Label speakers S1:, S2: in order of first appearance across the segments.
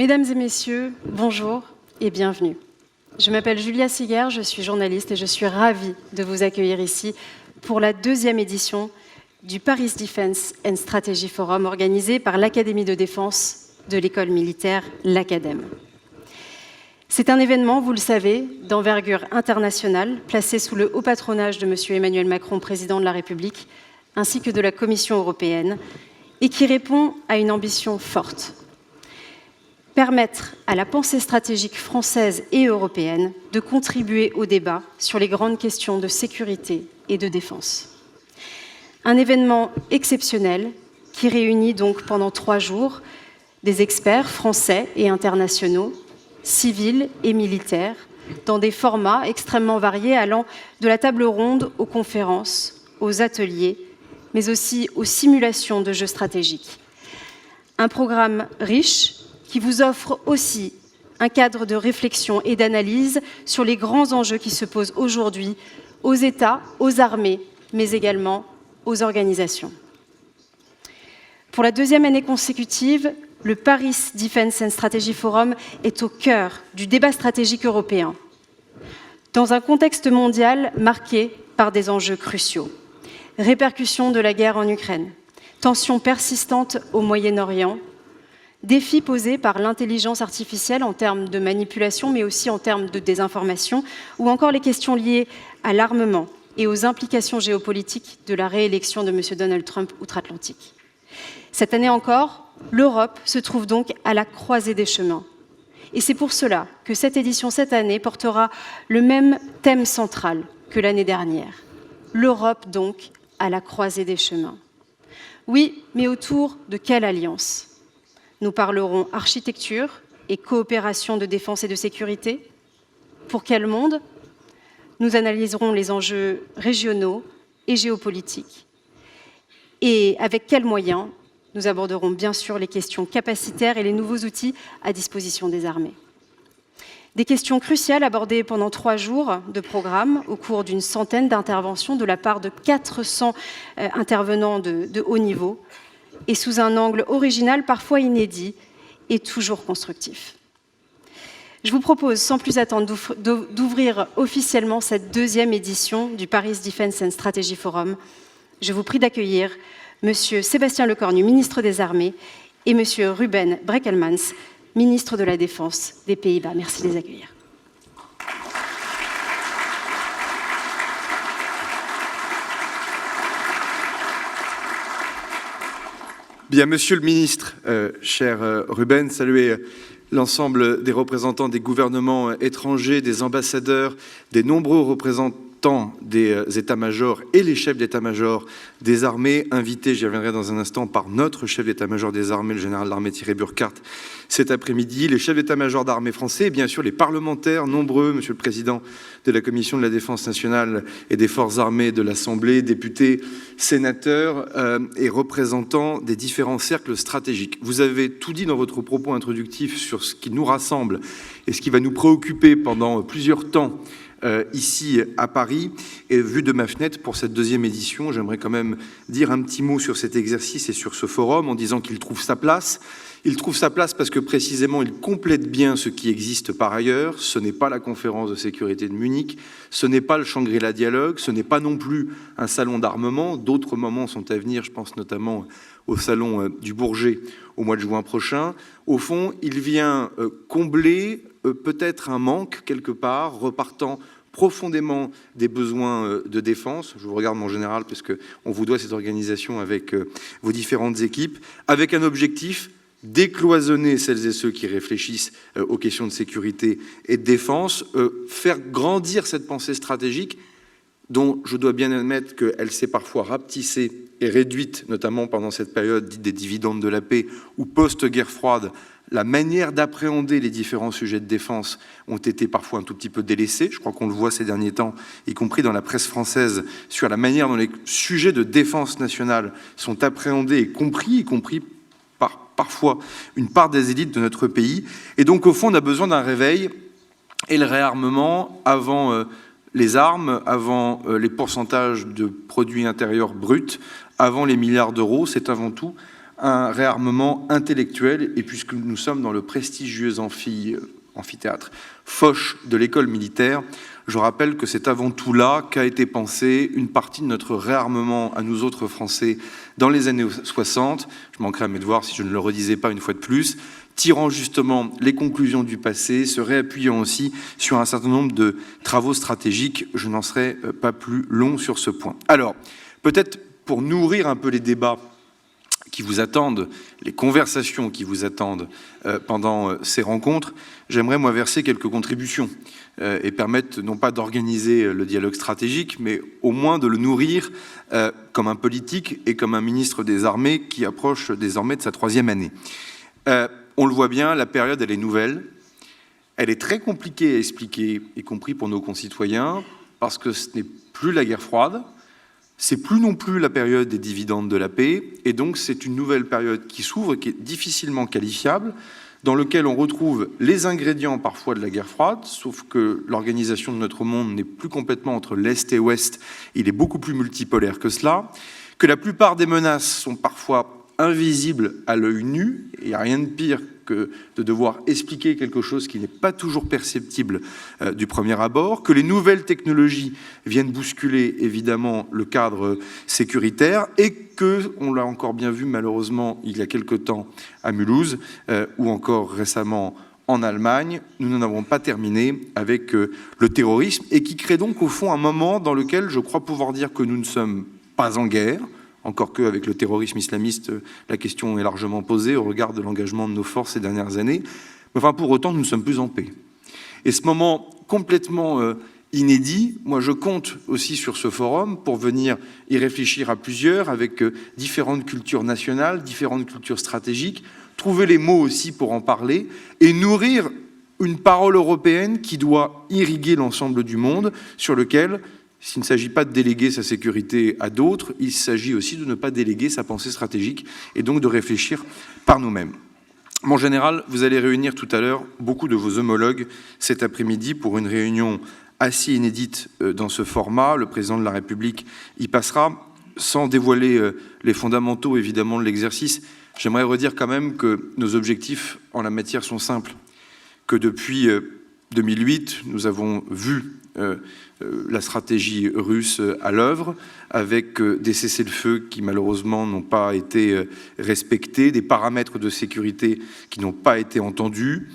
S1: Mesdames et messieurs, bonjour et bienvenue. Je m'appelle Julia Siguer, je suis journaliste et je suis ravie de vous accueillir ici pour la deuxième édition du Paris Defense and Strategy Forum organisé par l'Académie de défense de l'école militaire, l'Acadème. C'est un événement, vous le savez, d'envergure internationale, placé sous le haut patronage de M. Emmanuel Macron, président de la République, ainsi que de la Commission européenne, et qui répond à une ambition forte. Permettre à la pensée stratégique française et européenne de contribuer au débat sur les grandes questions de sécurité et de défense. Un événement exceptionnel qui réunit donc pendant 3 jours des experts français et internationaux, civils et militaires, dans des formats extrêmement variés allant de la table ronde aux conférences, aux ateliers, mais aussi aux simulations de jeux stratégiques. Un programme riche qui vous offre aussi un cadre de réflexion et d'analyse sur les grands enjeux qui se posent aujourd'hui aux États, aux armées, mais également aux organisations. Pour la 2e année consécutive, le Paris Defense and Strategy Forum est au cœur du débat stratégique européen, dans un contexte mondial marqué par des enjeux cruciaux. Répercussions de la guerre en Ukraine, tensions persistantes au Moyen-Orient, défis posés par l'intelligence artificielle en termes de manipulation, mais aussi en termes de désinformation, ou encore les questions liées à l'armement et aux implications géopolitiques de la réélection de M. Donald Trump outre-Atlantique. Cette année encore, l'Europe se trouve donc à la croisée des chemins. Et c'est pour cela que cette édition, cette année, portera le même thème central que l'année dernière. L'Europe, donc, à la croisée des chemins. Oui, mais autour de quelle alliance ? Nous parlerons architecture et coopération de défense et de sécurité. Pour quel monde ? Nous analyserons les enjeux régionaux et géopolitiques. Et avec quels moyens ? Nous aborderons bien sûr les questions capacitaires et les nouveaux outils à disposition des armées. Des questions cruciales abordées pendant 3 jours de programme au cours d'une centaine d'interventions de la part de 400 intervenants de haut niveau et sous un angle original, parfois inédit et toujours constructif. Je vous propose sans plus attendre d'ouvrir officiellement cette 2e édition du Paris Defense and Strategy Forum. Je vous prie d'accueillir M. Sébastien Lecornu, ministre des Armées, et M. Ruben Brekelmans, ministre de la Défense des Pays-Bas. Merci de les accueillir.
S2: Bien, Monsieur le Ministre, cher Ruben, saluez l'ensemble des représentants des gouvernements étrangers, des ambassadeurs, des nombreux représentants des états-majors et les chefs d'état-major des armées, invités, j'y reviendrai dans un instant, par notre chef d'état-major des armées, le général d'armée Thierry Burkhardt, cet après-midi, les chefs d'état-major d'armée français, et bien sûr les parlementaires nombreux, Monsieur le Président de la Commission de la Défense nationale et des Forces armées de l'Assemblée, députés, sénateurs et représentants des différents cercles stratégiques. Vous avez tout dit dans votre propos introductif sur ce qui nous rassemble et ce qui va nous préoccuper pendant plusieurs temps ici à Paris. Et vu de ma fenêtre pour cette 2e édition, j'aimerais quand même dire un petit mot sur cet exercice et sur ce forum en disant qu'il trouve sa place. Il trouve sa place parce que précisément il complète bien ce qui existe par ailleurs. Ce n'est pas la conférence de sécurité de Munich, ce n'est pas le Shangri-La Dialogue, ce n'est pas non plus un salon d'armement. D'autres moments sont à venir, je pense notamment au salon du Bourget au mois de juin prochain. Au fond, il vient combler peut-être un manque quelque part, repartant profondément des besoins de défense. Je vous regarde mon général parce qu'on vous doit cette organisation avec vos différentes équipes, avec un objectif: décloisonner celles et ceux qui réfléchissent aux questions de sécurité et de défense, faire grandir cette pensée stratégique dont je dois bien admettre qu'elle s'est parfois rapetissée et réduite, notamment pendant cette période dite des dividendes de la paix ou post-guerre froide. La manière d'appréhender les différents sujets de défense ont été parfois un tout petit peu délaissés. Je crois qu'on le voit ces derniers temps, y compris dans la presse française, sur la manière dont les sujets de défense nationale sont appréhendés et compris, y compris par parfois une part des élites de notre pays. Et donc, au fond, on a besoin d'un réveil et le réarmement avant les armes, avant les pourcentages de produits intérieurs bruts, avant les milliards d'euros. C'est avant tout un réarmement intellectuel, et puisque nous sommes dans le prestigieux amphithéâtre Foch de l'école militaire, je rappelle que c'est avant tout là qu'a été pensée une partie de notre réarmement à nous autres Français dans les années 60. Je manquerais à mes devoirs si je ne le redisais pas une fois de plus, tirant justement les conclusions du passé, se réappuyant aussi sur un certain nombre de travaux stratégiques. Je n'en serai pas plus long sur ce point. Alors, peut-être pour nourrir un peu les débats qui vous attendent, les conversations qui vous attendent pendant ces rencontres, j'aimerais moi verser quelques contributions et permettre non pas d'organiser le dialogue stratégique, mais au moins de le nourrir comme un politique et comme un ministre des Armées qui approche désormais de sa 3e année. On le voit bien, la période elle est nouvelle, elle est très compliquée à expliquer, y compris pour nos concitoyens, parce que ce n'est plus la guerre froide, c'est plus non plus la période des dividendes de la paix, et donc c'est une nouvelle période qui s'ouvre, qui est difficilement qualifiable, dans lequel on retrouve les ingrédients parfois de la guerre froide, sauf que l'organisation de notre monde n'est plus complètement entre l'Est et l'Ouest, il est beaucoup plus multipolaire que cela, que la plupart des menaces sont parfois invisibles à l'œil nu, et il n'y a rien de pire que de devoir expliquer quelque chose qui n'est pas toujours perceptible du premier abord, que les nouvelles technologies viennent bousculer évidemment le cadre sécuritaire et que, on l'a encore bien vu malheureusement il y a quelque temps à Mulhouse ou encore récemment en Allemagne, nous n'en avons pas terminé avec le terrorisme et qui crée donc au fond un moment dans lequel je crois pouvoir dire que nous ne sommes pas en guerre, encore qu'avec le terrorisme islamiste, la question est largement posée au regard de l'engagement de nos forces ces dernières années. Mais enfin, pour autant, nous ne sommes plus en paix. Et ce moment complètement inédit, moi je compte aussi sur ce forum pour venir y réfléchir à plusieurs, avec différentes cultures nationales, différentes cultures stratégiques, trouver les mots aussi pour en parler, et nourrir une parole européenne qui doit irriguer l'ensemble du monde, sur lequel s'il ne s'agit pas de déléguer sa sécurité à d'autres, il s'agit aussi de ne pas déléguer sa pensée stratégique et donc de réfléchir par nous-mêmes. Mon général, vous allez réunir tout à l'heure beaucoup de vos homologues cet après-midi pour une réunion assez inédite dans ce format. Le président de la République y passera. Sans dévoiler les fondamentaux, évidemment, de l'exercice, j'aimerais redire quand même que nos objectifs en la matière sont simples, que depuis 2008, nous avons vu la stratégie russe à l'œuvre, avec des cessez-le-feu qui malheureusement n'ont pas été respectés, des paramètres de sécurité qui n'ont pas été entendus.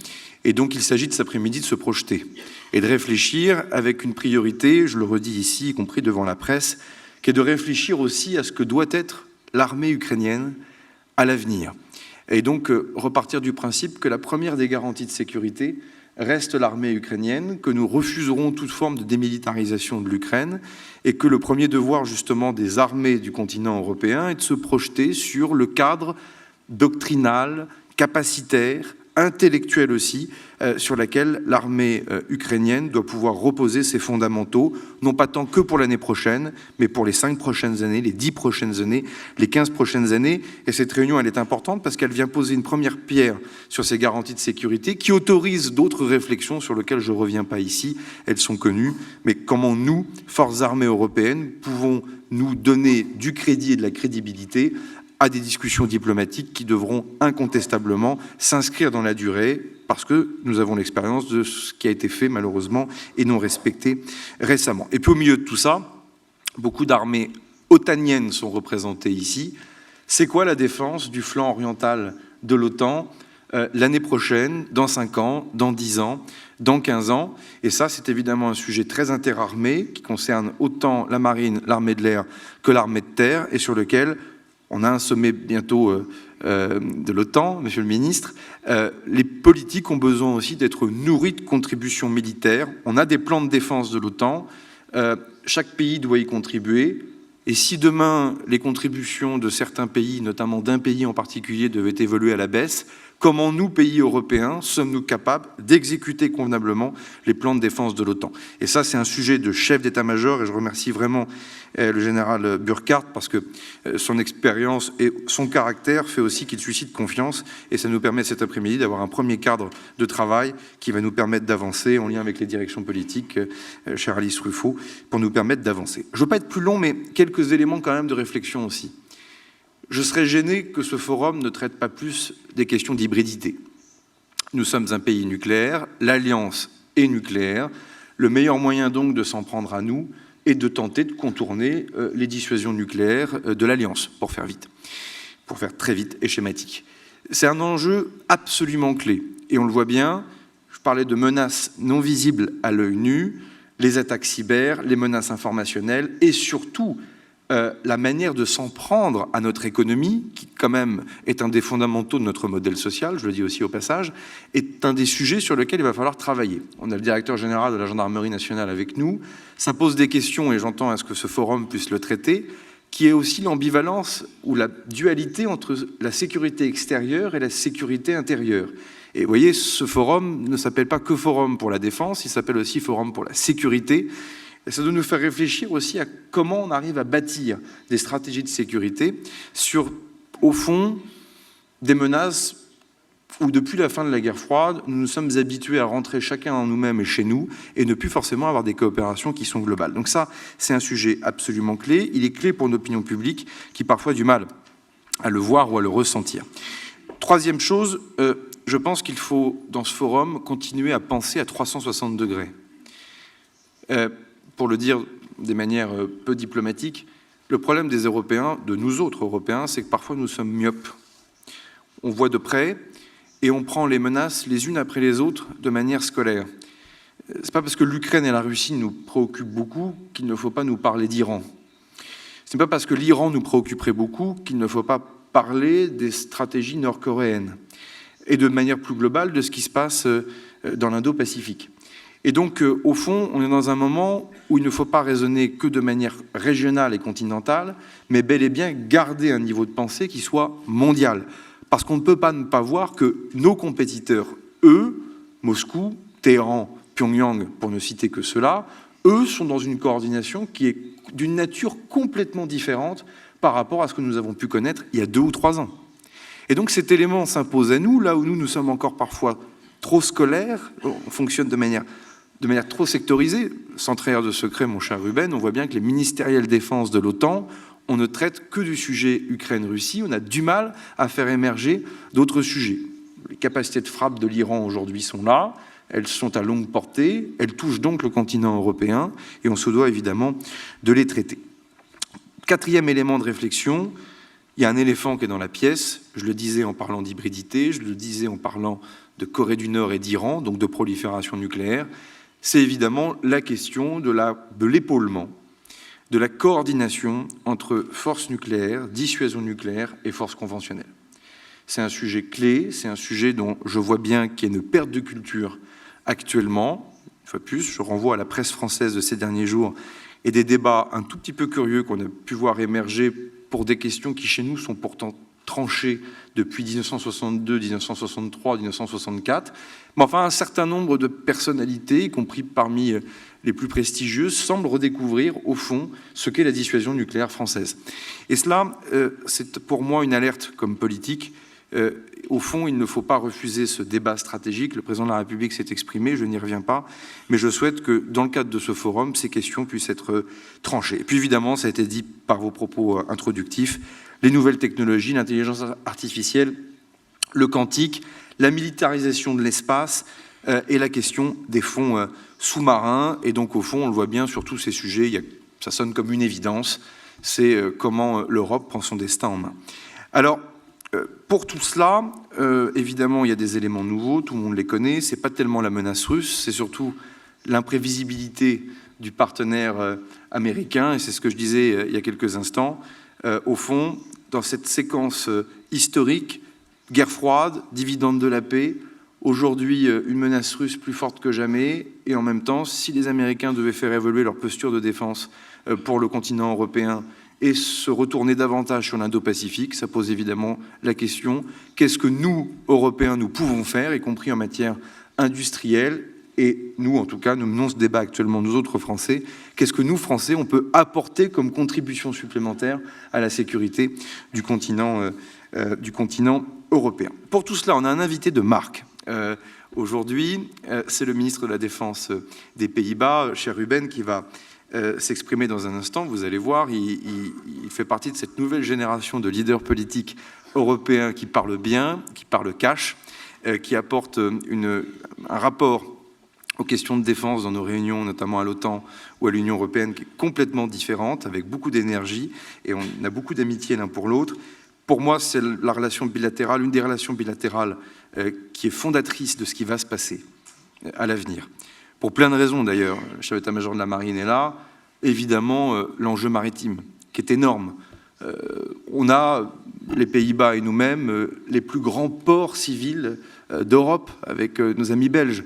S2: Et donc il s'agit de cet après-midi de se projeter et de réfléchir avec une priorité, je le redis ici, y compris devant la presse, qui est de réfléchir aussi à ce que doit être l'armée ukrainienne à l'avenir. Et donc repartir du principe que la première des garanties de sécurité reste l'armée ukrainienne, que nous refuserons toute forme de démilitarisation de l'Ukraine et que le premier devoir justement des armées du continent européen est de se projeter sur le cadre doctrinal, capacitaire, intellectuel aussi, sur laquelle l'armée ukrainienne doit pouvoir reposer ses fondamentaux, non pas tant que pour l'année prochaine, mais pour les 5 prochaines années, les 10 prochaines années, les 15 prochaines années. Et cette réunion, elle est importante parce qu'elle vient poser une première pierre sur ces garanties de sécurité qui autorisent d'autres réflexions sur lesquelles je ne reviens pas ici, elles sont connues, mais comment nous, forces armées européennes, pouvons-nous donner du crédit et de la crédibilité à des discussions diplomatiques qui devront incontestablement s'inscrire dans la durée, parce que nous avons l'expérience de ce qui a été fait malheureusement et non respecté récemment. Et puis au milieu de tout ça, beaucoup d'armées otaniennes sont représentées ici. C'est quoi la défense du flanc oriental de l'OTAN l'année prochaine, dans 5 ans, dans 10 ans, dans 15 ans? Et ça, c'est évidemment un sujet très interarmé qui concerne autant la marine, l'armée de l'air que l'armée de terre, et sur lequel on a un sommet bientôt de l'OTAN, monsieur le ministre. Les politiques ont besoin aussi d'être nourris de contributions militaires. On a des plans de défense de l'OTAN. Chaque pays doit y contribuer. Et si demain, les contributions de certains pays, notamment d'un pays en particulier, devaient évoluer à la baisse, comment nous, pays européens, sommes-nous capables d'exécuter convenablement les plans de défense de l'OTAN? Et ça, c'est un sujet de chef d'état-major, et je remercie vraiment le général Burkhardt, parce que son expérience et son caractère fait aussi qu'il suscite confiance, et ça nous permet cet après-midi d'avoir un premier cadre de travail qui va nous permettre d'avancer en lien avec les directions politiques, chère Alice Ruffo, pour nous permettre d'avancer. Je ne veux pas être plus long, mais quelques éléments quand même de réflexion aussi. Je serais gêné que ce forum ne traite pas plus des questions d'hybridité. Nous sommes un pays nucléaire, l'Alliance est nucléaire. Le meilleur moyen donc de s'en prendre à nous est de tenter de contourner les dissuasions nucléaires de l'Alliance, pour faire vite, pour faire très vite et schématique. C'est un enjeu absolument clé, et on le voit bien. Je parlais de menaces non visibles à l'œil nu, les attaques cyber, les menaces informationnelles, et surtout la manière de s'en prendre à notre économie, qui quand même est un des fondamentaux de notre modèle social, je le dis aussi au passage, est un des sujets sur lesquels il va falloir travailler. On a le directeur général de la Gendarmerie nationale avec nous, ça pose des questions, et j'entends à ce que ce forum puisse le traiter, qui est aussi l'ambivalence ou la dualité entre la sécurité extérieure et la sécurité intérieure. Et vous voyez, ce forum ne s'appelle pas que Forum pour la défense, il s'appelle aussi Forum pour la sécurité. Et ça doit nous faire réfléchir aussi à comment on arrive à bâtir des stratégies de sécurité sur, au fond, des menaces où, depuis la fin de la guerre froide, nous nous sommes habitués à rentrer chacun en nous-mêmes et chez nous et ne plus forcément avoir des coopérations qui sont globales. Donc ça, c'est un sujet absolument clé. Il est clé pour l'opinion publique qui parfois a du mal à le voir ou à le ressentir. Troisième chose, je pense qu'il faut, dans ce forum, continuer à penser à 360 degrés. Pour le dire de manière peu diplomatique, le problème des Européens, de nous autres Européens, c'est que parfois nous sommes myopes. On voit de près et on prend les menaces les unes après les autres de manière scolaire. C'est pas parce que l'Ukraine et la Russie nous préoccupent beaucoup qu'il ne faut pas nous parler d'Iran. C'est pas parce que l'Iran nous préoccuperait beaucoup qu'il ne faut pas parler des stratégies nord-coréennes et de manière plus globale de ce qui se passe dans l'Indo-Pacifique. Et donc, au fond, on est dans un moment où il ne faut pas raisonner que de manière régionale et continentale, mais bel et bien garder un niveau de pensée qui soit mondial. Parce qu'on ne peut pas ne pas voir que nos compétiteurs, eux, Moscou, Téhéran, Pyongyang, pour ne citer que ceux-là, eux sont dans une coordination qui est d'une nature complètement différente par rapport à ce que nous avons pu connaître il y a 2 ou 3 ans. Et donc cet élément s'impose à nous, là où nous sommes encore parfois trop scolaires, on fonctionne de manière trop sectorisée. Sans trahir de secret, mon cher Ruben, on voit bien que les ministériels défense de l'OTAN, on ne traite que du sujet Ukraine-Russie, on a du mal à faire émerger d'autres sujets. Les capacités de frappe de l'Iran aujourd'hui sont là, elles sont à longue portée, elles touchent donc le continent européen, et on se doit évidemment de les traiter. Quatrième élément de réflexion, il y a un éléphant qui est dans la pièce, je le disais en parlant d'hybridité, je le disais en parlant de Corée du Nord et d'Iran, donc de prolifération nucléaire, c'est évidemment la question de l'épaulement, de la coordination entre forces nucléaires, dissuasion nucléaire et forces conventionnelles. C'est un sujet clé, c'est un sujet dont je vois bien qu'il y a une perte de culture actuellement. Une fois de plus, je renvoie à la presse française de ces derniers jours et des débats un tout petit peu curieux qu'on a pu voir émerger pour des questions qui, chez nous, sont pourtant tranchées depuis 1962, 1963, 1964. Mais enfin, un certain nombre de personnalités, y compris parmi les plus prestigieuses, semblent redécouvrir, au fond, ce qu'est la dissuasion nucléaire française. Et cela, c'est pour moi une alerte comme politique. Au fond, il ne faut pas refuser ce débat stratégique. Le président de la République s'est exprimé, je n'y reviens pas, mais je souhaite que, dans le cadre de ce forum, ces questions puissent être tranchées. Et puis évidemment, ça a été dit par vos propos introductifs, les nouvelles technologies, l'intelligence artificielle, le quantique, la militarisation de l'espace et la question des fonds sous-marins. Et donc, au fond, on le voit bien sur tous ces sujets, ça sonne comme une évidence, c'est comment l'Europe prend son destin en main. Alors, pour tout cela, évidemment, il y a des éléments nouveaux, tout le monde les connaît, c'est pas tellement la menace russe, c'est surtout l'imprévisibilité du partenaire américain, et c'est ce que je disais il y a quelques instants. Au fond, dans cette séquence historique, guerre froide, dividende de la paix, aujourd'hui une menace russe plus forte que jamais, et en même temps, si les Américains devaient faire évoluer leur posture de défense pour le continent européen et se retourner davantage sur l'Indo-Pacifique, ça pose évidemment la question, qu'est-ce que nous, Européens, nous pouvons faire, y compris en matière industrielle, et nous, en tout cas, nous menons ce débat actuellement, nous autres Français, qu'est-ce que nous, Français, on peut apporter comme contribution supplémentaire à la sécurité du continent européen. Pour tout cela, on a un invité de marque. Aujourd'hui, c'est le ministre de la Défense des Pays-Bas, cher Ruben, qui va s'exprimer dans un instant. Vous allez voir, il fait partie de cette nouvelle génération de leaders politiques européens qui parlent bien, qui parlent cash, qui apportent un rapport aux questions de défense dans nos réunions, notamment à l'OTAN ou à l'Union européenne, qui est complètement différente, avec beaucoup d'énergie, et on a beaucoup d'amitié l'un pour l'autre. Pour moi, c'est la relation bilatérale, une des relations bilatérales qui est fondatrice de ce qui va se passer à l'avenir. Pour plein de raisons d'ailleurs. Le chef d'état-major de la Marine est là. Évidemment, l'enjeu maritime, qui est énorme. On a, les Pays-Bas et nous-mêmes, les plus grands ports civils d'Europe, avec nos amis belges.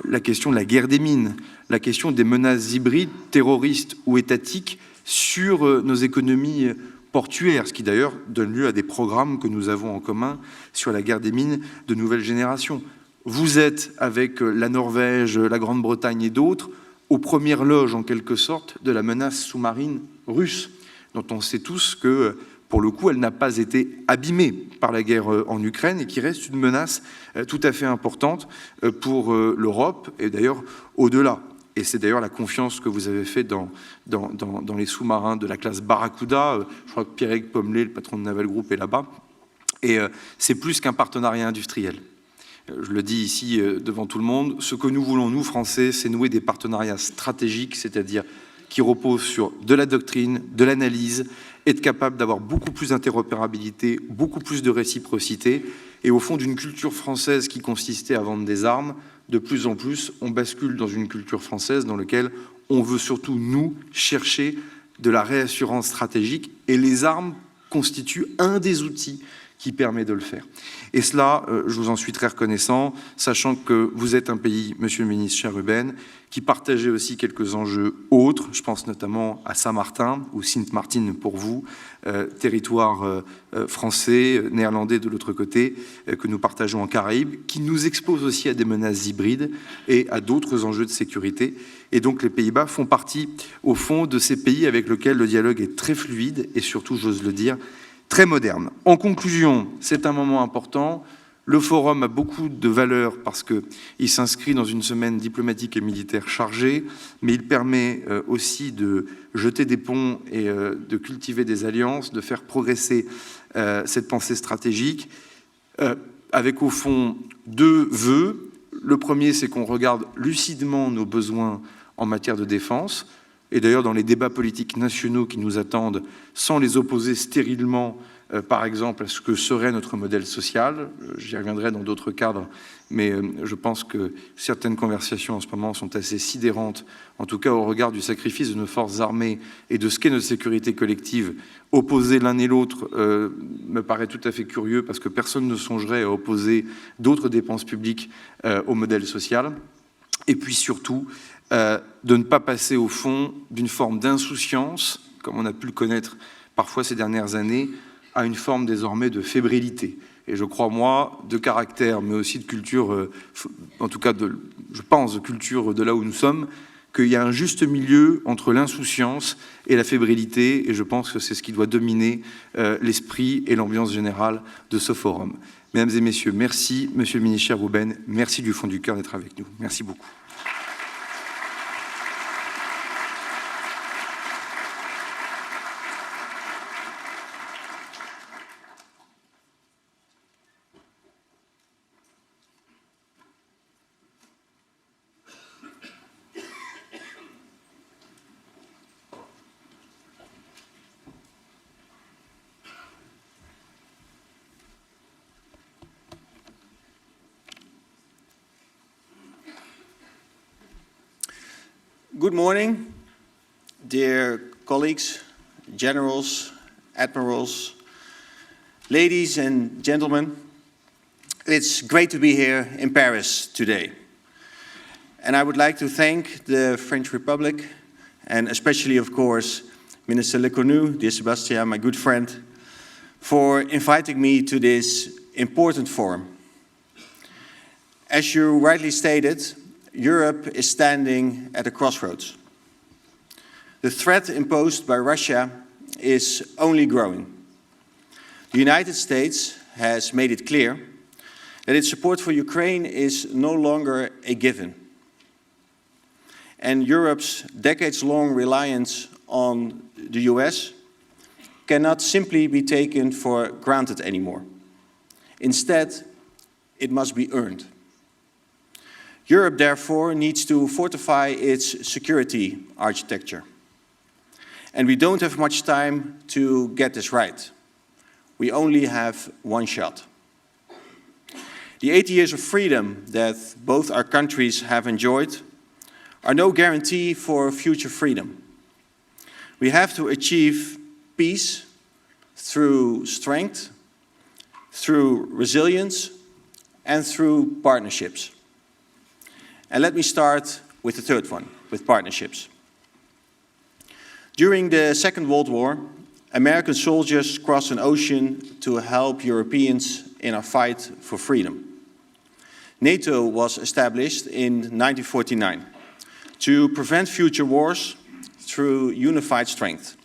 S2: La question de la guerre des mines, la question des menaces hybrides, terroristes ou étatiques sur nos économies portuaires, ce qui d'ailleurs donne lieu à des programmes que nous avons en commun sur la guerre des mines de nouvelle génération. Vous êtes, avec la Norvège, la Grande-Bretagne et d'autres, aux premières loges, en quelque sorte, de la menace sous-marine russe, dont on sait tous que, pour le coup, elle n'a pas été abîmée par la guerre en Ukraine et qui reste une menace tout à fait importante pour l'Europe et d'ailleurs au-delà. Et c'est d'ailleurs la confiance que vous avez faite dans les sous-marins de la classe Barracuda. Je crois que Pierre-Éric Pommelet, le patron de Naval Group, est là-bas. Et c'est plus qu'un partenariat industriel. Je le dis ici devant tout le monde, ce que nous voulons, nous, Français, c'est nouer des partenariats stratégiques, c'est-à-dire qui reposent sur de la doctrine, de l'analyse, être capable d'avoir beaucoup plus d'interopérabilité, beaucoup plus de réciprocité, et au fond d'une culture française qui consistait à vendre des armes, de plus en plus, on bascule dans une culture française dans laquelle on veut surtout, nous, chercher de la réassurance stratégique, et les armes constituent un des outils qui permet de le faire. Et cela, je vous en suis très reconnaissant, sachant que vous êtes un pays, monsieur le ministre, cher Ruben, qui partageait aussi quelques enjeux autres. Je pense notamment à Saint-Martin, ou Sint-Maarten pour vous, territoire français, néerlandais de l'autre côté, que nous partageons en Caraïbes, qui nous expose aussi à des menaces hybrides et à d'autres enjeux de sécurité. Et donc les Pays-Bas font partie, au fond, de ces pays avec lesquels le dialogue est très fluide et surtout, j'ose le dire, très moderne. En conclusion, c'est un moment important. Le forum a beaucoup de valeur parce qu'il s'inscrit dans une semaine diplomatique et militaire chargée, mais il permet aussi de jeter des ponts et de cultiver des alliances, de faire progresser cette pensée stratégique, avec au fond deux vœux. Le premier, c'est qu'on regarde lucidement nos besoins en matière de défense, et d'ailleurs dans les débats politiques nationaux qui nous attendent, sans les opposer stérilement, par exemple, à ce que serait notre modèle social. J'y reviendrai dans d'autres cadres, mais je pense que certaines conversations en ce moment sont assez sidérantes, en tout cas au regard du sacrifice de nos forces armées et de ce qu'est notre sécurité collective. Opposer l'un et l'autre me paraît tout à fait curieux, parce que personne ne songerait à opposer d'autres dépenses publiques au modèle social. Et puis surtout, de ne pas passer au fond d'une forme d'insouciance, comme on a pu le connaître parfois ces dernières années, à une forme désormais de fébrilité. Et je crois, moi, de caractère, mais aussi de culture, en tout cas, je pense, de culture de là où nous sommes, qu'il y a un juste milieu entre l'insouciance et la fébrilité, et je pense que c'est ce qui doit dominer l'esprit et l'ambiance générale de ce forum. Mesdames et messieurs, merci, monsieur le ministre cher Ruben, merci du fond du cœur d'être avec nous. Merci beaucoup.
S3: Good morning, dear colleagues, generals, admirals, ladies and gentlemen. It's great to be here in Paris today. And I would like to thank the French Republic, and especially, of course, Minister Lecornu, dear Sébastien, my good friend, for inviting me to this important forum. As you rightly stated, Europe is standing at a crossroads. The threat imposed by Russia is only growing. The United States has made it clear that its support for Ukraine is no longer a given. and Europe's decades-long reliance on the US cannot simply be taken for granted anymore. Instead, it must be earned. Europe, therefore, needs to fortify its security architecture. And we don't have much time to get this right. We only have one shot. The 80 years of freedom that both our countries have enjoyed are no guarantee for future freedom. We have to achieve peace through strength, through resilience, and through partnerships. And let me start with the third one, with partnerships. During the Second World War, American soldiers crossed an ocean to help Europeans in our fight for freedom. NATO was established in 1949 to prevent future wars through unified strength.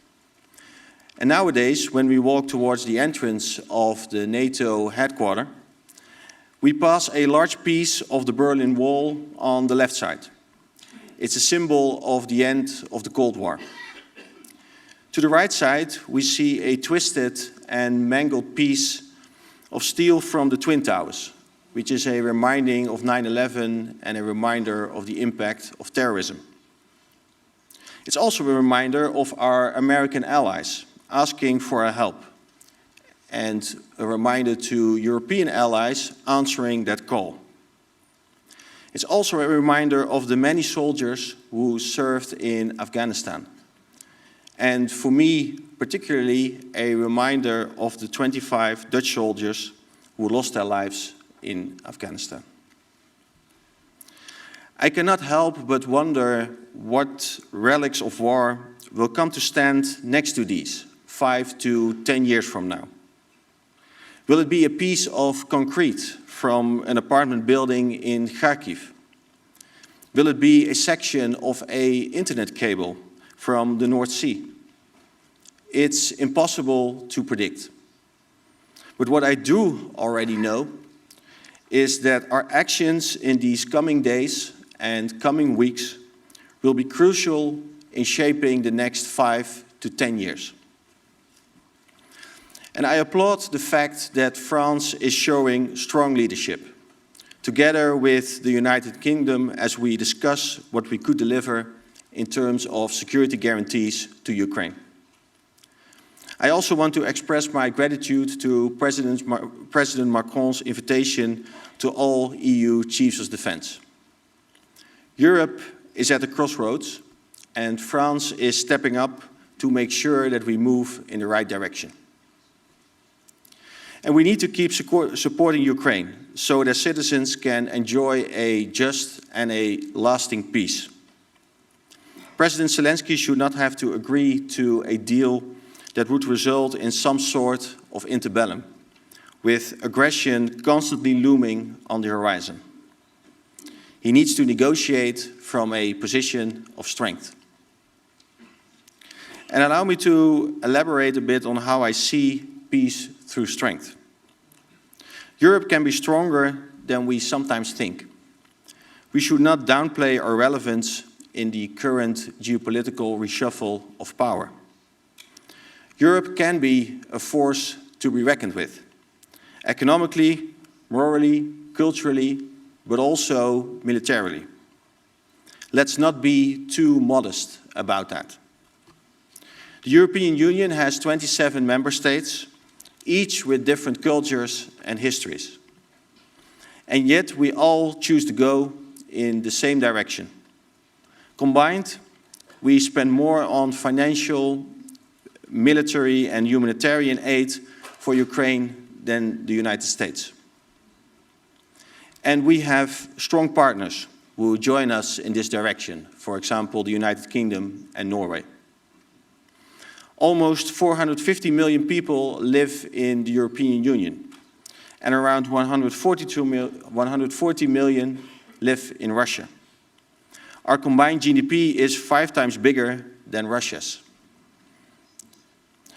S3: And nowadays, when we walk towards the entrance of the NATO headquarters, we pass a large piece of the Berlin Wall on the left side. It's a symbol of the end of the Cold War. To the right side, we see a twisted and mangled piece of steel from the Twin Towers, which is a reminding of 9/11 and a reminder of the impact of terrorism. It's also a reminder of our American allies asking for our help, and a reminder to European allies answering that call. It's also a reminder of the many soldiers who served in Afghanistan. And for me, particularly, a reminder of the 25 Dutch soldiers who lost their lives in Afghanistan. I cannot help but wonder what relics of war will come to stand next to these 5 to 10 years from now. Will it be a piece of concrete from an apartment building in Kharkiv? Will it be a section of an internet cable from the North Sea? It's impossible to predict. But what I do already know is that our actions in these coming days and coming weeks will be crucial in shaping the next 5 to 10 years. And I applaud the fact that France is showing strong leadership, together with the United Kingdom, as we discuss what we could deliver in terms of security guarantees to Ukraine. I also want to express my gratitude to President Macron's invitation to all EU chiefs of defense. Europe is at the crossroads, and France is stepping up to make sure that we move in the right direction. And we need to keep supporting Ukraine so that citizens can enjoy a just and a lasting peace. President Zelensky should not have to agree to a deal that would result in some sort of interbellum, with aggression constantly looming on the horizon. He needs to negotiate from a position of strength. And allow me to elaborate a bit on how I see peace through strength. Europe can be stronger than we sometimes think. We should not downplay our relevance in the current geopolitical reshuffle of power. Europe can be a force to be reckoned with, economically, morally, culturally, but also militarily. Let's not be too modest about that. The European Union has 27 member states, each with different cultures and histories. And yet we all choose to go in the same direction. Combined, we spend more on financial, military and humanitarian aid for Ukraine than the United States. And we have strong partners who join us in this direction, for example, the United Kingdom and Norway. Almost 450 million people live in the European Union, and around 140 million live in Russia. Our combined GDP is 5 times bigger than Russia's.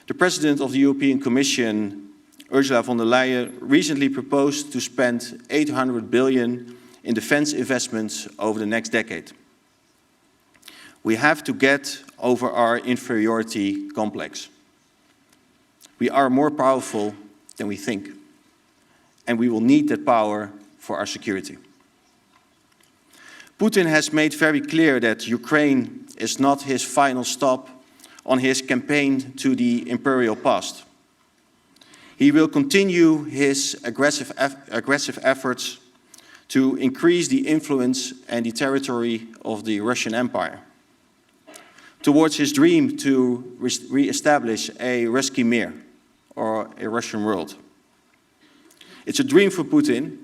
S3: The President of the European Commission, Ursula von der Leyen, recently proposed to spend 800 billion in defense investments over the next decade. We have to get over our inferiority complex. We are more powerful than we think, and we will need that power for our security. Putin has made very clear that Ukraine is not his final stop on his campaign to the imperial past. He will continue his aggressive efforts to increase the influence and the territory of the Russian Empire, towards his dream to re-establish a Ruski Mir, or a Russian world. It's a dream for Putin,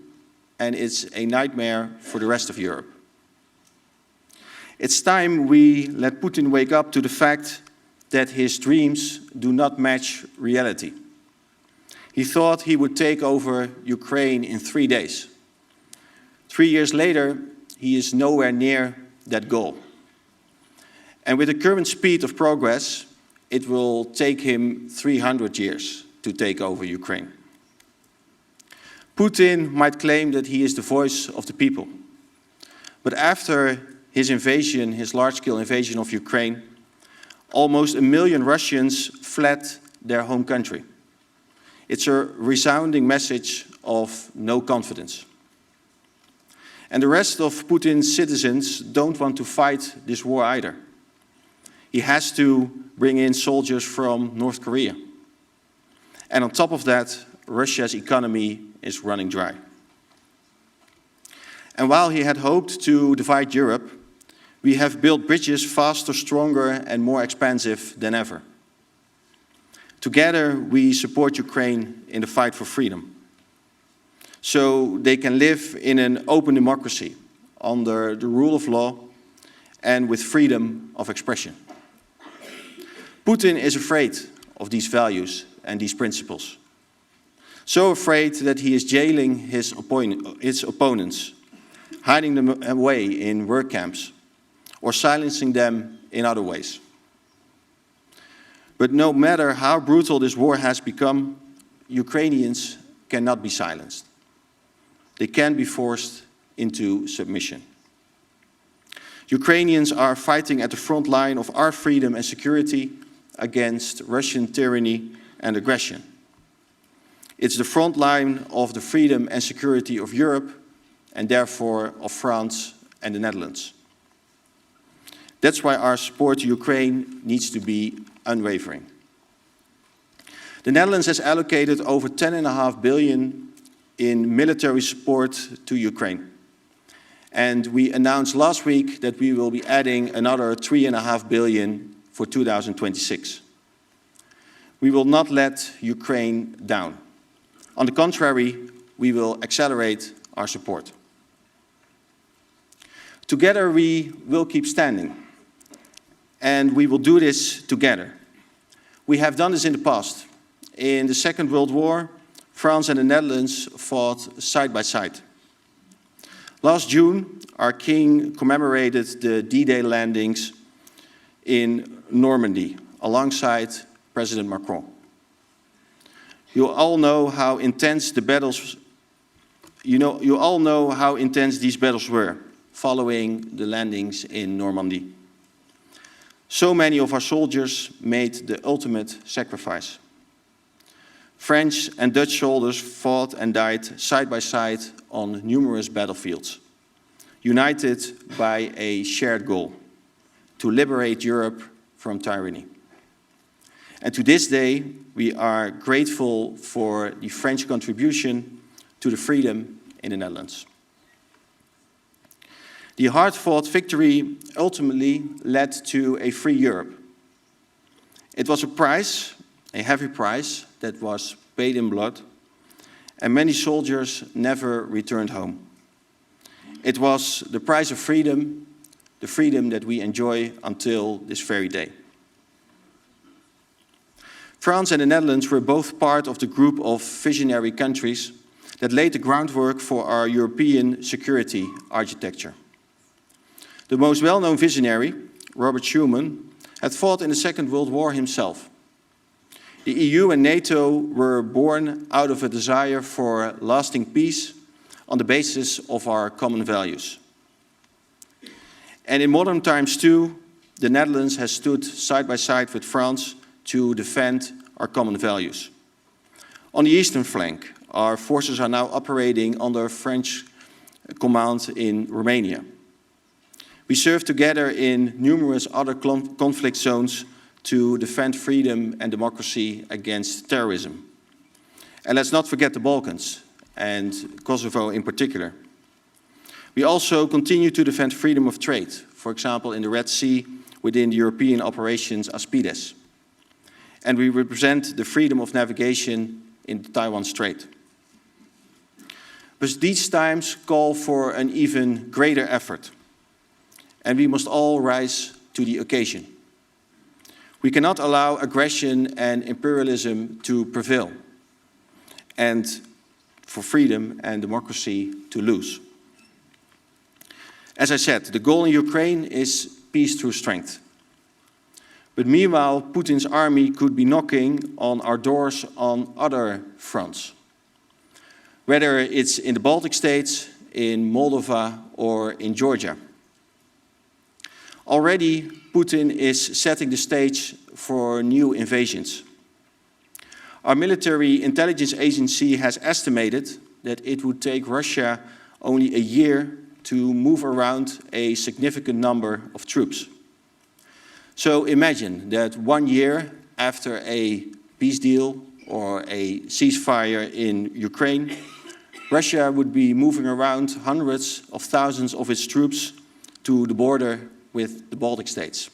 S3: and it's a nightmare for the rest of Europe. It's time we let Putin wake up to the fact that his dreams do not match reality. He thought he would take over Ukraine in 3 days. 3 years later, he is nowhere near that goal. And with the current speed of progress, it will take him 300 years to take over Ukraine. Putin might claim that he is the voice of the people. But after his invasion, his large-scale invasion of Ukraine, almost 1 million Russians fled their home country. It's a resounding message of no confidence. And the rest of Putin's citizens don't want to fight this war either. He has to bring in soldiers from North Korea. And on top of that, Russia's economy is running dry. And while he had hoped to divide Europe, we have built bridges faster, stronger, and more expansive than ever. Together, we support Ukraine in the fight for freedom, so they can live in an open democracy under the rule of law and with freedom of expression. Putin is afraid of these values and these principles. So afraid that he is jailing his opponents, hiding them away in work camps, or silencing them in other ways. But no matter how brutal this war has become, Ukrainians cannot be silenced. They can be forced into submission. Ukrainians are fighting at the front line of our freedom and security against Russian tyranny and aggression. It's the front line of the freedom and security of Europe, and therefore of France and the Netherlands. That's why our support to Ukraine needs to be unwavering. The Netherlands has allocated over 10.5 billion in military support to Ukraine. And we announced last week that we will be adding another 3.5 billion for 2026. We will not let Ukraine down. On the contrary, we will accelerate our support. Together we will keep standing, and we will do this together. We have done this in the past. In the Second World War, France and the Netherlands fought side by side. Last June, our king commemorated the D-Day landings in Normandy alongside President Macron. You all know how intense the battles. You all know how intense these battles were following the landings in Normandy. So many of our soldiers made the ultimate sacrifice. French and Dutch soldiers fought and died side by side on numerous battlefields, united by a shared goal: to liberate Europe from tyranny. And to this day, we are grateful for the French contribution to the freedom in the Netherlands. The hard-fought victory ultimately led to a free Europe. It was a price, a heavy price, that was paid in blood, and many soldiers never returned home. It was the price of freedom, the freedom that we enjoy until this very day. France and the Netherlands were both part of the group of visionary countries that laid the groundwork for our European security architecture. The most well-known visionary, Robert Schuman, had fought in the Second World War himself. The EU and NATO were born out of a desire for lasting peace on the basis of our common values. And in modern times too, the Netherlands has stood side by side with France to defend our common values. On the eastern flank, our forces are now operating under French command in Romania. We serve together in numerous other conflict zones to defend freedom and democracy against terrorism. And let's not forget the Balkans, and Kosovo in particular. We also continue to defend freedom of trade, for example in the Red Sea within the European operations Aspides. And we represent the freedom of navigation in the Taiwan Strait. But these times call for an even greater effort, and we must all rise to the occasion. We cannot allow aggression and imperialism to prevail, and for freedom and democracy to lose. As I said, the goal in Ukraine is peace through strength. But meanwhile, Putin's army could be knocking on our doors on other fronts. Whether it's in the Baltic states, in Moldova, or in Georgia. Already, Putin is setting the stage for new invasions. Our military intelligence agency has estimated that it would take Russia only a year to move around a significant number of troops. So imagine that 1 year after a peace deal or a ceasefire in Ukraine, Russia would be moving around hundreds of thousands of its troops to the border with the Baltic states.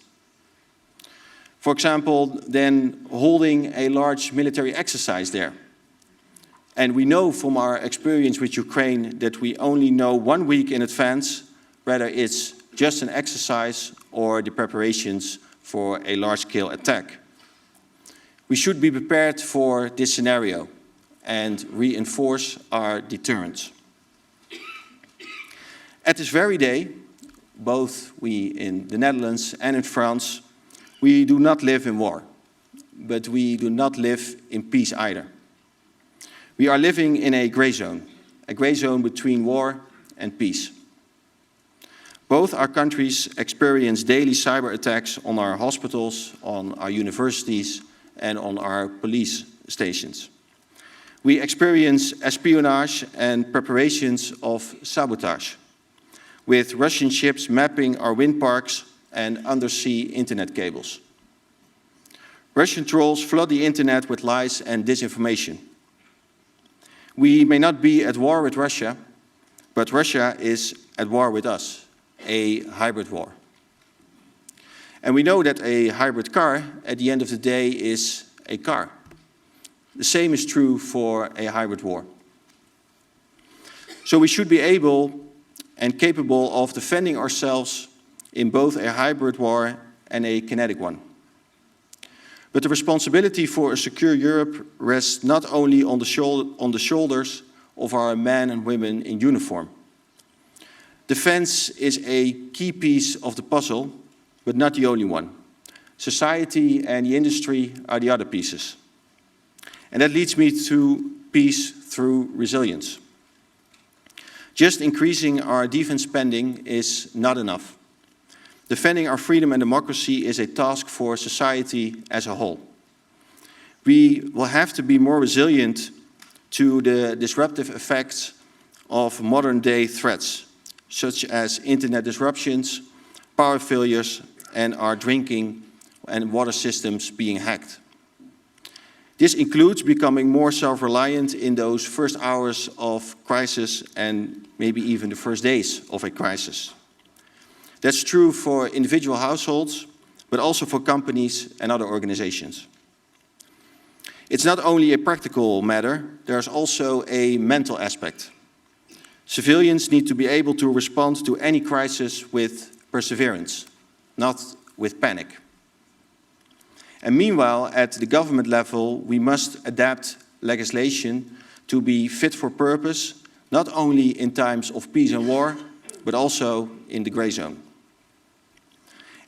S3: For example, then holding a large military exercise there. And we know from our experience with Ukraine that we only know 1 week in advance whether it's just an exercise or the preparations for a large-scale attack. We should be prepared for this scenario and reinforce our deterrence. At this very day, both we in the Netherlands and in France, we do not live in war, but we do not live in peace either. We are living in a gray zone between war and peace. Both our countries experience daily cyber attacks on our hospitals, on our universities, and on our police stations. We experience espionage and preparations of sabotage, with Russian ships mapping our wind parks and undersea internet cables. Russian trolls flood the internet with lies and disinformation. We may not be at war with Russia, but Russia is at war with us, a hybrid war. And we know that a hybrid car, at the end of the day, is a car. The same is true for a hybrid war. So we should be able and capable of defending ourselves in both a hybrid war and a kinetic one. But the responsibility for a secure Europe rests not only on the shoulders of our men and women in uniform. Defense is a key piece of the puzzle, but not the only one. Society and the industry are the other pieces. And that leads me to peace through resilience. Just increasing our defense spending is not enough. Defending our freedom and democracy is a task for society as a whole. We will have to be more resilient to the disruptive effects of modern-day threats, such as internet disruptions, power failures, and our drinking and water systems being hacked. This includes becoming more self-reliant in those first hours of crisis and maybe even the first days of a crisis. That's true for individual households, but also for companies and other organizations. It's not only a practical matter, there's also a mental aspect. Civilians need to be able to respond to any crisis with perseverance, not with panic. And meanwhile, at the government level, we must adapt legislation to be fit for purpose, not only in times of peace and war, but also in the gray zone.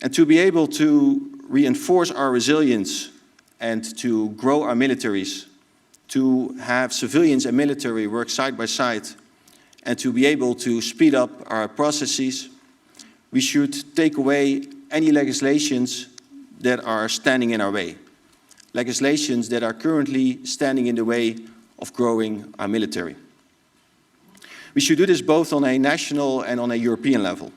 S3: And to be able to reinforce our resilience and to grow our militaries, to have civilians and military work side by side, and to be able to speed up our processes, we should take away any legislations that are standing in our way, legislations that are currently standing in the way of growing our military. We should do this both on a national and on a European level.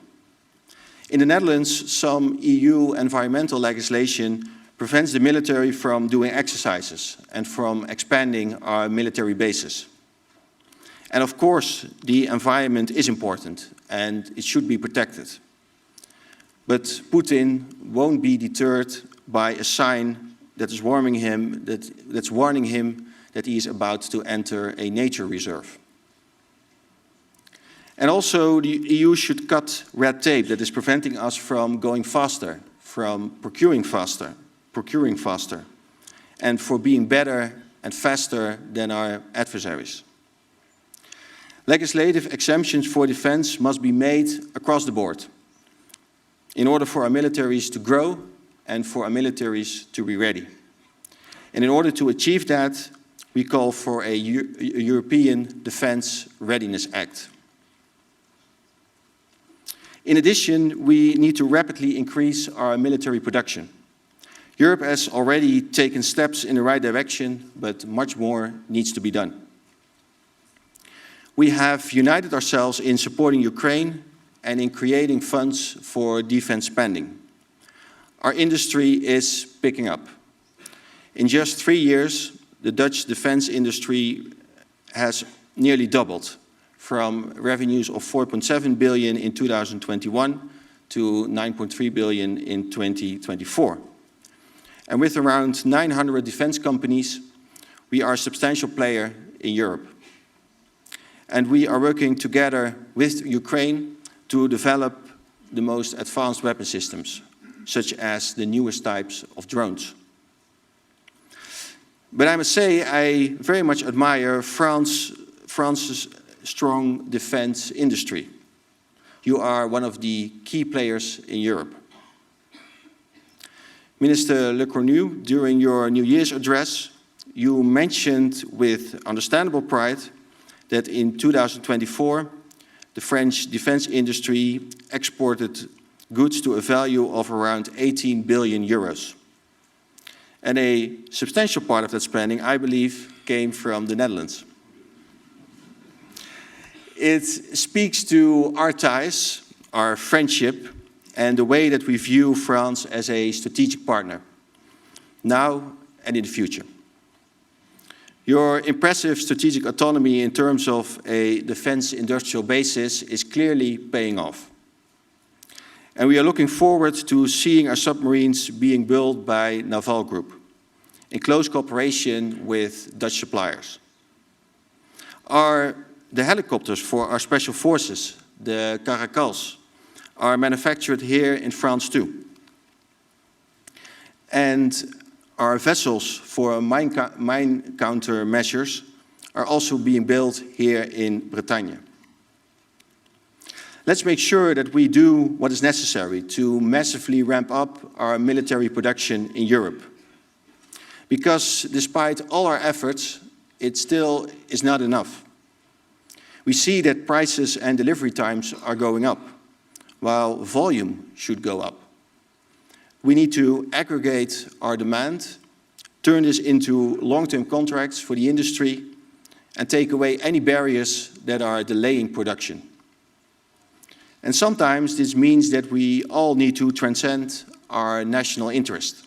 S3: In the Netherlands, some EU environmental legislation prevents the military from doing exercises and from expanding our military bases. And of course, the environment is important and it should be protected. But Putin won't be deterred by a sign that is warning him that he is about to enter a nature reserve. And also, the EU should cut red tape that is preventing us from going faster, from procuring faster, and for being better and faster than our adversaries. Legislative exemptions for defense must be made across the board in order for our militaries to grow and for our militaries to be ready. And in order to achieve that, we call for a European Defence Readiness Act. In addition, we need to rapidly increase our military production. Europe has already taken steps in the right direction, but much more needs to be done. We have united ourselves in supporting Ukraine and in creating funds for defense spending. Our industry is picking up. In just 3 years, the Dutch defense industry has nearly doubled, from revenues of 4.7 billion in 2021 to 9.3 billion in 2024. And with around 900 defense companies, we are a substantial player in Europe. And we are working together with Ukraine to develop the most advanced weapon systems, such as the newest types of drones. But I must say, I very much admire France's strong defense industry. You are one of the key players in Europe. Minister Lecornu, during your New Year's address, you mentioned with understandable pride that in 2024, the French defense industry exported goods to a value of around 18 billion euros. And a substantial part of that spending, I believe, came from the Netherlands. It speaks to our ties, our friendship, and the way that we view France as a strategic partner, now and in the future. Your impressive strategic autonomy in terms of a defense industrial basis is clearly paying off. And we are looking forward to seeing our submarines being built by Naval Group, in close cooperation with Dutch suppliers. The helicopters for our special forces, the Caracals, are manufactured here in France too. And our vessels for mine countermeasures are also being built here in Bretagne. Let's make sure that we do what is necessary to massively ramp up our military production in Europe. Because despite all our efforts, it still is not enough. We see that prices and delivery times are going up, while volume should go up. We need to aggregate our demand, turn this into long-term contracts for the industry, and take away any barriers that are delaying production. And sometimes this means that we all need to transcend our national interest.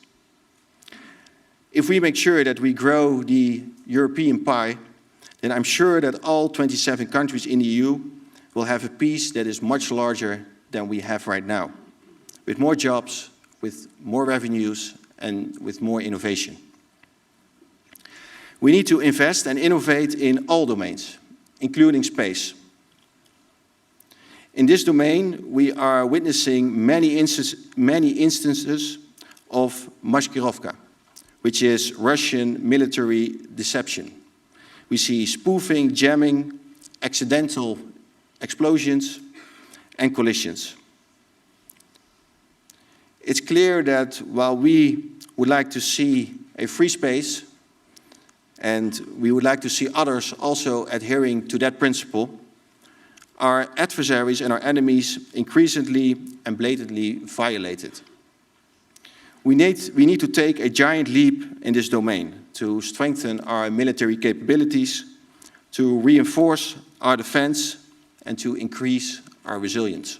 S3: If we make sure that we grow the European pie, then I'm sure that all 27 countries in the EU will have a piece that is much larger than we have right now, with more jobs, with more revenues, and with more innovation. We need to invest and innovate in all domains, including space. In this domain, we are witnessing many instances of Maskirovka, which is Russian military deception. We see spoofing, jamming, accidental explosions, and collisions. It's clear that while we would like to see a free space, and we would like to see others also adhering to that principle, our adversaries and our enemies increasingly and blatantly violate it. We need to take a giant leap in this domain to strengthen our military capabilities, to reinforce our defense, and to increase our resilience.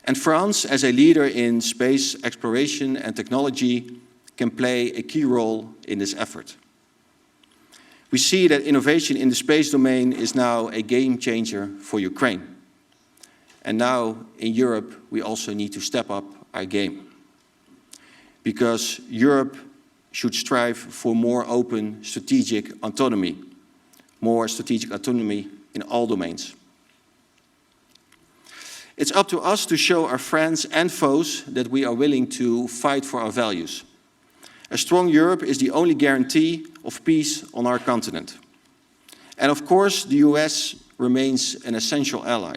S3: And France, as a leader in space exploration and technology, can play a key role in this effort. We see that innovation in the space domain is now a game changer for Ukraine. And now, in Europe, we also need to step up our game. Because Europe should strive for more open strategic autonomy in all domains. It's up to us to show our friends and foes that we are willing to fight for our values. A strong Europe is the only guarantee of peace on our continent. And of course, the US remains an essential ally.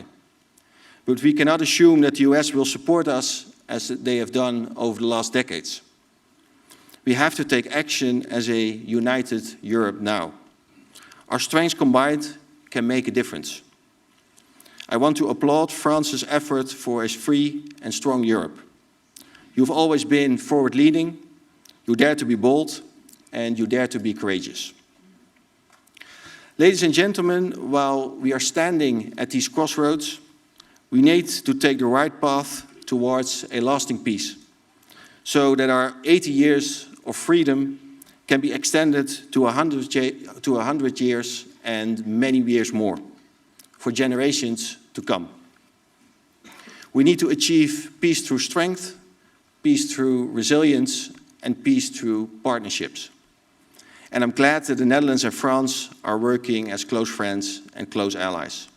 S3: But we cannot assume that the US will support us as they have done over the last decades. We have to take action as a united Europe now. Our strengths combined can make a difference. I want to applaud France's effort for a free and strong Europe. You've always been forward-leaning, you dare to be bold, and you dare to be courageous. Ladies and gentlemen, while we are standing at these crossroads, we need to take the right path towards a lasting peace, so that our 80 years of freedom can be extended to 100 years and many years more, for generations to come. We need to achieve peace through strength, peace through resilience, and peace through partnerships. And I'm glad that the Netherlands and France are working as close friends and close allies.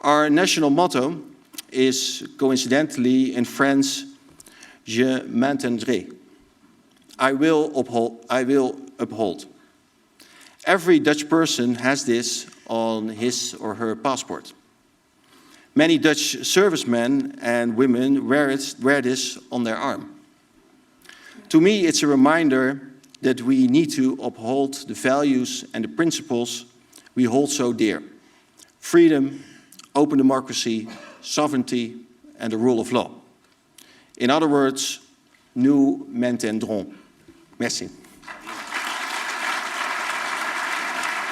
S3: Our national motto is, coincidentally, in French, Je maintiendrai. I will uphold. Every Dutch person has this on his or her passport. Many Dutch servicemen and women wear this on their arm. To me, it's a reminder that we need to uphold the values and the principles we hold so dear. Freedom, open democracy, sovereignty, and the rule of law. In other words, nous maintiendrons. Merci.